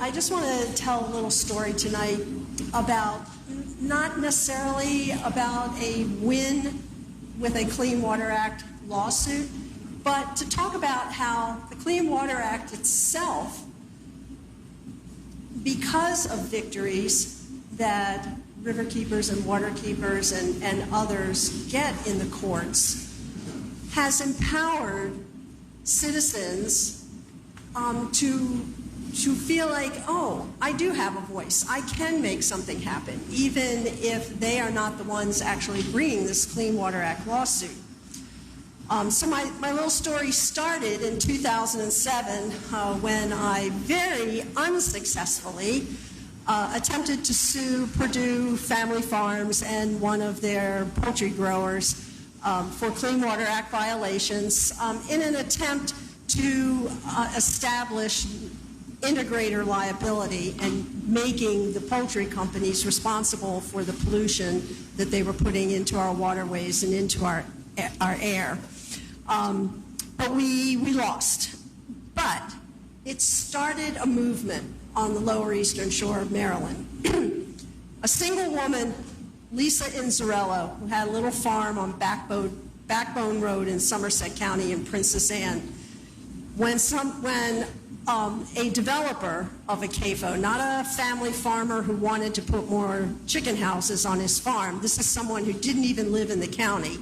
I just want to tell a little story tonight about, not necessarily about a win with a Clean Water Act lawsuit, but to talk about how the Clean Water Act itself, because of victories that river keepers and water keepers and others get in the courts, has empowered citizens to feel like, oh, I do have a voice. I can make something happen, even if they are not the ones actually bringing this Clean Water Act lawsuit. So my little story started in 2007 when I very unsuccessfully attempted to sue Purdue Family Farms and one of their poultry growers for Clean Water Act violations in an attempt to establish integrator liability and making the poultry companies responsible for the pollution that they were putting into our waterways and into our air. But we lost. But it started a movement on the Lower Eastern Shore of Maryland. A single woman, Lisa Inzarello, who had a little farm on Backbone Road in Somerset County in Princess Anne, when a developer of a CAFO, not a family farmer who wanted to put more chicken houses on his farm, this is someone who didn't even live in the county,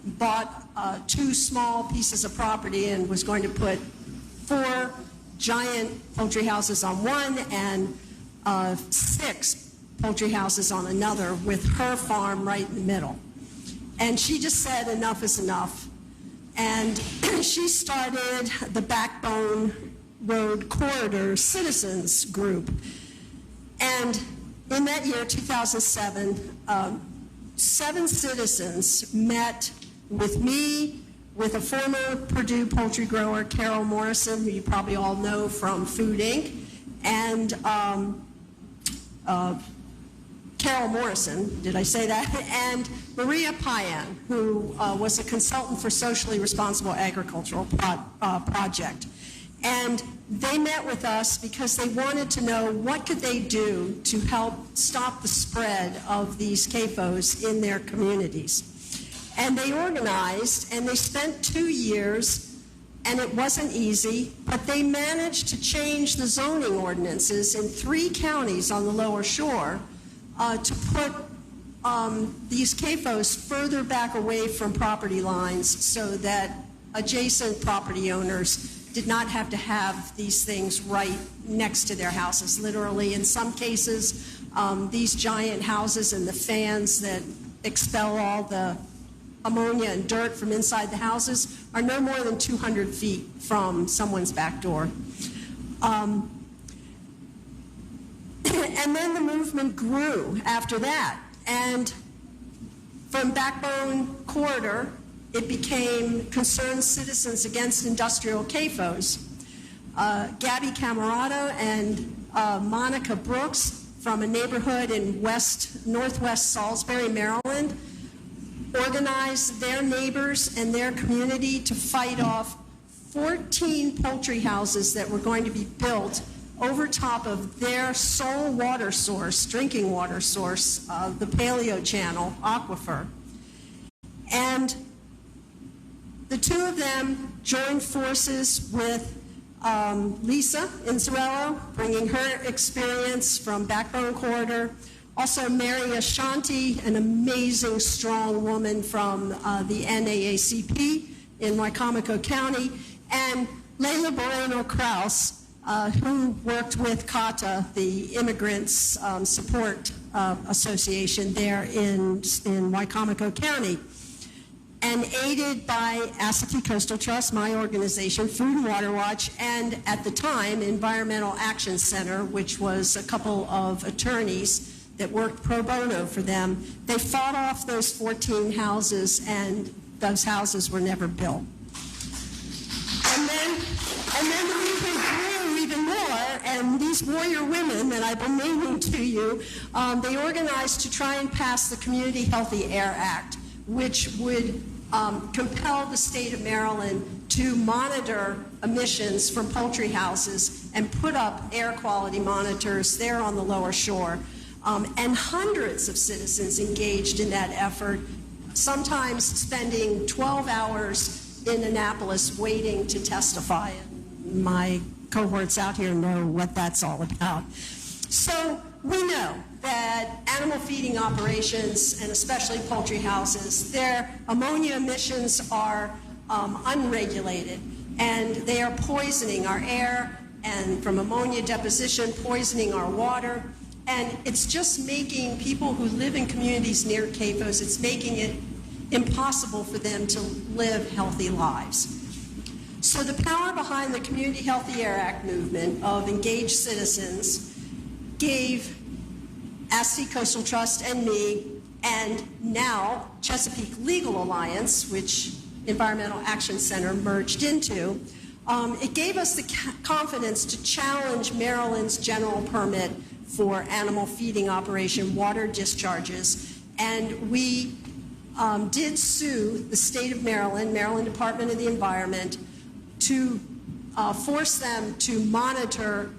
bought 2 small pieces of property and was going to put 4 giant poultry houses on one and 6 poultry houses on another, with her farm right in the middle. And she just said enough is enough. And she started the Backbone Road Corridor Citizens Group. And in that year, 2007, 7 citizens met with me, with a former Purdue poultry grower, Carol Morrison, who you probably all know from Food Inc., and Carol Morrison, did I say that? And Maria Payan, who was a consultant for socially responsible agricultural project. And they met with us because they wanted to know what could they do to help stop the spread of these CAFOs in their communities. And they organized, and they spent 2 years, and it wasn't easy, but they managed to change the zoning ordinances in 3 counties on the Lower Shore to put these CAFOs further back away from property lines so that adjacent property owners did not have to have these things right next to their houses. Literally, in some cases, these giant houses and the fans that expel all the ammonia and dirt from inside the houses are no more than 200 feet from someone's back door. And then the movement grew after that. And from Backbone Corridor, it became Concerned Citizens Against Industrial CAFOs. Gabby Camerado and Monica Brooks from a neighborhood in northwest Salisbury, Maryland, organized their neighbors and their community to fight off 14 poultry houses that were going to be built over top of their sole water source, drinking water source, the Paleo Channel aquifer. And the 2 of them joined forces with Lisa Inzarello, bringing her experience from Backbone Corridor. Also, Mary Ashanti, an amazing, strong woman from the NAACP in Wicomico County, and Leila Moreno-Kraus, who worked with CATA, the Immigrants Support Association there in Wicomico County. And aided by Assateague Coastal Trust, my organization, Food and Water Watch, and at the time, Environmental Action Center, which was a couple of attorneys that worked pro bono for them, they fought off those 14 houses, and those houses were never built. And then the movement grew even more, and these warrior women that I've been naming to you, they organized to try and pass the Community Healthy Air Act, which would compel the state of Maryland to monitor emissions from poultry houses and put up air quality monitors there on the lower shore. And hundreds of citizens engaged in that effort, sometimes spending 12 hours in Annapolis waiting to testify. My cohorts out here know what that's all about. So we know that animal feeding operations, and especially poultry houses, their ammonia emissions are unregulated, and they are poisoning our air, and from ammonia deposition, poisoning our water. And it's just making people who live in communities near CAFOs, it's making it impossible for them to live healthy lives. So the power behind the Community Healthy Air Act movement of engaged citizens gave Assateague Coastal Trust and me, and now Chesapeake Legal Alliance, which Environmental Action Center merged into, it gave us the confidence to challenge Maryland's general permit for animal feeding operation water discharges, and we did sue the state of Maryland, Maryland Department of the Environment, to force them to monitor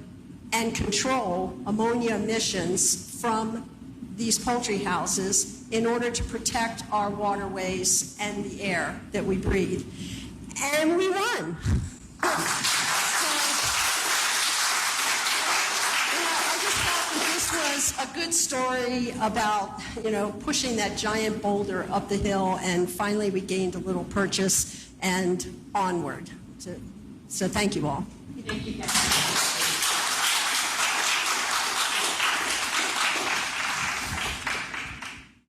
and control ammonia emissions from these poultry houses in order to protect our waterways and the air that we breathe. And we won. Was a good story about, pushing that giant boulder up the hill, and finally we gained a little purchase and onward. So thank you all. Thank you, Kathy.